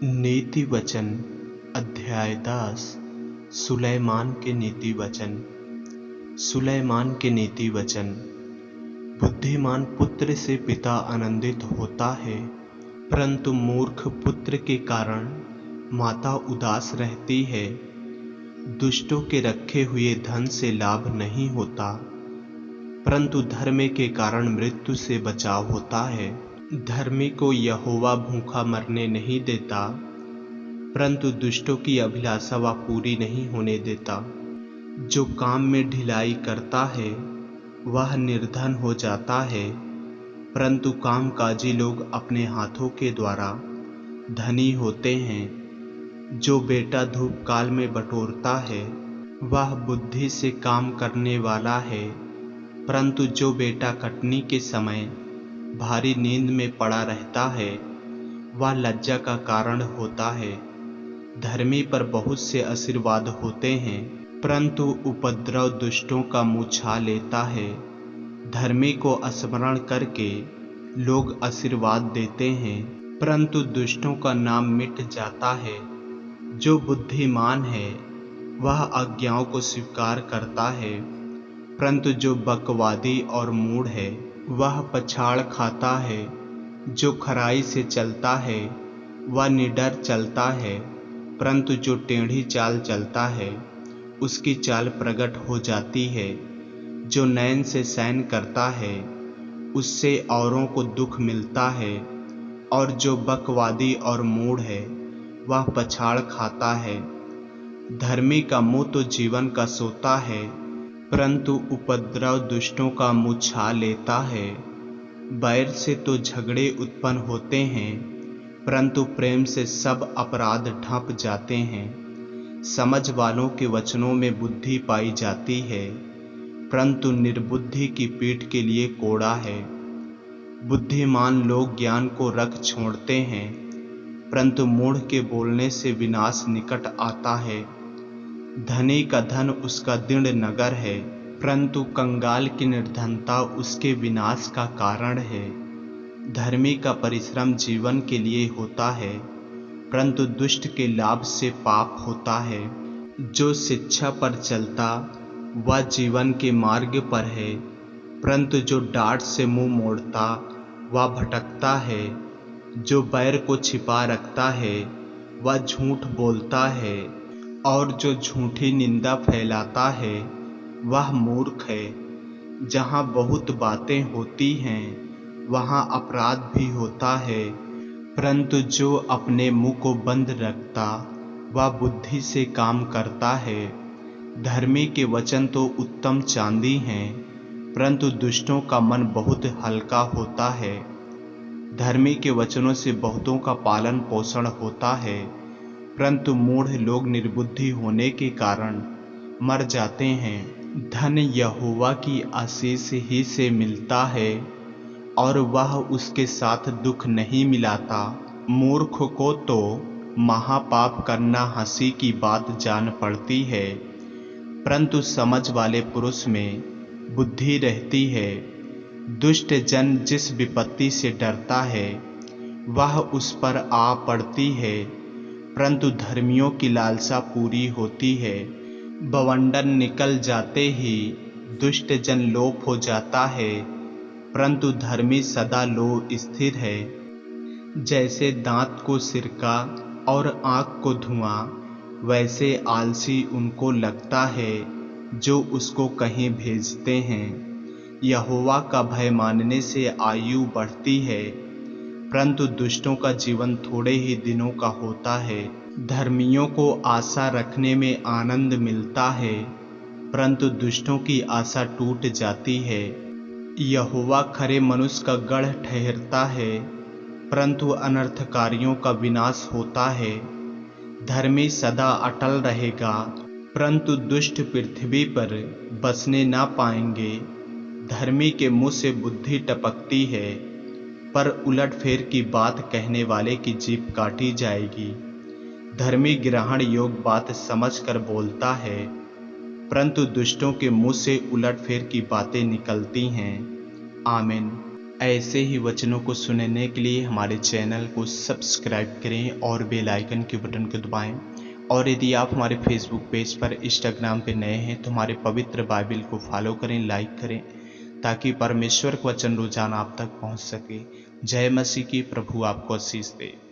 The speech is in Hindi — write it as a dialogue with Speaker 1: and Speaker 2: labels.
Speaker 1: नीति वचन अध्याय 10 सुलैमान के नीति वचन। सुलैमान के नीति वचन। बुद्धिमान पुत्र से पिता आनंदित होता है, परंतु मूर्ख पुत्र के कारण माता उदास रहती है। दुष्टों के रखे हुए धन से लाभ नहीं होता, परंतु धर्म के कारण मृत्यु से बचाव होता है। धर्मी को यहोवा भूखा मरने नहीं देता, परंतु दुष्टों की अभिलाषा वह पूरी नहीं होने देता। जो काम में ढिलाई करता है वह निर्धन हो जाता है, परंतु कामकाजी लोग अपने हाथों के द्वारा धनी होते हैं। जो बेटा धूप काल में बटोरता है वह बुद्धि से काम करने वाला है, परंतु जो बेटा कटनी के समय भारी नींद में पड़ा रहता है वह लज्जा का कारण होता है। धर्मी पर बहुत से आशीर्वाद होते हैं, परंतु उपद्रव दुष्टों का मुँह छा लेता है। धर्मी को स्मरण करके लोग आशीर्वाद देते हैं, परंतु दुष्टों का नाम मिट जाता है। जो बुद्धिमान है वह आज्ञाओं को स्वीकार करता है, परंतु जो बकवादी और मूढ़ है वह पछाड़ खाता है। जो खराई से चलता है वह निडर चलता है, परंतु जो टेढ़ी चाल चलता है उसकी चाल प्रकट हो जाती है। जो नैन से सैन करता है उससे औरों को दुख मिलता है, और जो बकवादी और मूढ़ है वह पछाड़ खाता है। धर्मी का मुँह तो जीवन का सोता है, परंतु उपद्रव दुष्टों का मुँह छा लेता है। बैर से तो झगड़े उत्पन्न होते हैं, परंतु प्रेम से सब अपराध ढंप जाते हैं। समझ वालों के वचनों में बुद्धि पाई जाती है, परंतु निर्बुद्धि की पीठ के लिए कोड़ा है। बुद्धिमान लोग ज्ञान को रख छोड़ते हैं, परंतु मूढ़ के बोलने से विनाश निकट आता है। धनी का धन उसका दृढ़ नगर है, परंतु कंगाल की निर्धनता उसके विनाश का कारण है। धर्मी का परिश्रम जीवन के लिए होता है, परंतु दुष्ट के लाभ से पाप होता है। जो शिक्षा पर चलता वह जीवन के मार्ग पर है, परंतु जो डांट से मुंह मोड़ता वह भटकता है। जो बैर को छिपा रखता है वह झूठ बोलता है, और जो झूठी निंदा फैलाता है वह मूर्ख है। जहाँ बहुत बातें होती हैं वहाँ अपराध भी होता है, परंतु जो अपने मुंह को बंद रखता वह बुद्धि से काम करता है। धर्मी के वचन तो उत्तम चांदी हैं, परंतु दुष्टों का मन बहुत हल्का होता है। धर्मी के वचनों से बहुतों का पालन पोषण होता है, परंतु मूढ़ लोग निर्बुद्धि होने के कारण मर जाते हैं। धन यहोवा की आशीष ही से मिलता है, और वह उसके साथ दुख नहीं मिलाता। मूर्ख को तो महापाप करना हंसी की बात जान पड़ती है, परंतु समझ वाले पुरुष में बुद्धि रहती है। दुष्ट जन जिस विपत्ति से डरता है वह उस पर आ पड़ती है, परंतु धर्मियों की लालसा पूरी होती है। बवंडर निकल जाते ही दुष्ट जन लोप हो जाता है, परंतु धर्मी सदा लो स्थिर है। जैसे दांत को सिरका और आँख को धुआं, वैसे आलसी उनको लगता है जो उसको कहीं भेजते हैं। यहोवा का भय मानने से आयु बढ़ती है, परंतु दुष्टों का जीवन थोड़े ही दिनों का होता है। धर्मियों को आशा रखने में आनंद मिलता है, परंतु दुष्टों की आशा टूट जाती है। यहोवा खरे मनुष्य का गढ़ ठहरता है, परंतु अनर्थकारियों का विनाश होता है। धर्मी सदा अटल रहेगा, परंतु दुष्ट पृथ्वी पर बसने ना पाएंगे। धर्मी के मुँह से बुद्धि टपकती है, पर उलटफेर की बात कहने वाले की जीभ काटी जाएगी। धर्मी ग्रहण योग्य बात समझकर बोलता है, परंतु दुष्टों के मुंह से उलटफेर की बातें निकलती हैं। आमीन। ऐसे ही वचनों को सुनने के लिए हमारे चैनल को सब्सक्राइब करें और बेल आइकन के बटन को दबाएं। और यदि आप हमारे फेसबुक पेज पर, इंस्टाग्राम पे नए हैं तो हमारे पवित्र बाइबल को फॉलो करें, लाइक करें, ताकि परमेश्वर का वचन रोजाना आप तक पहुंच सके। जय मसीह की। प्रभु आपको आशीष दे।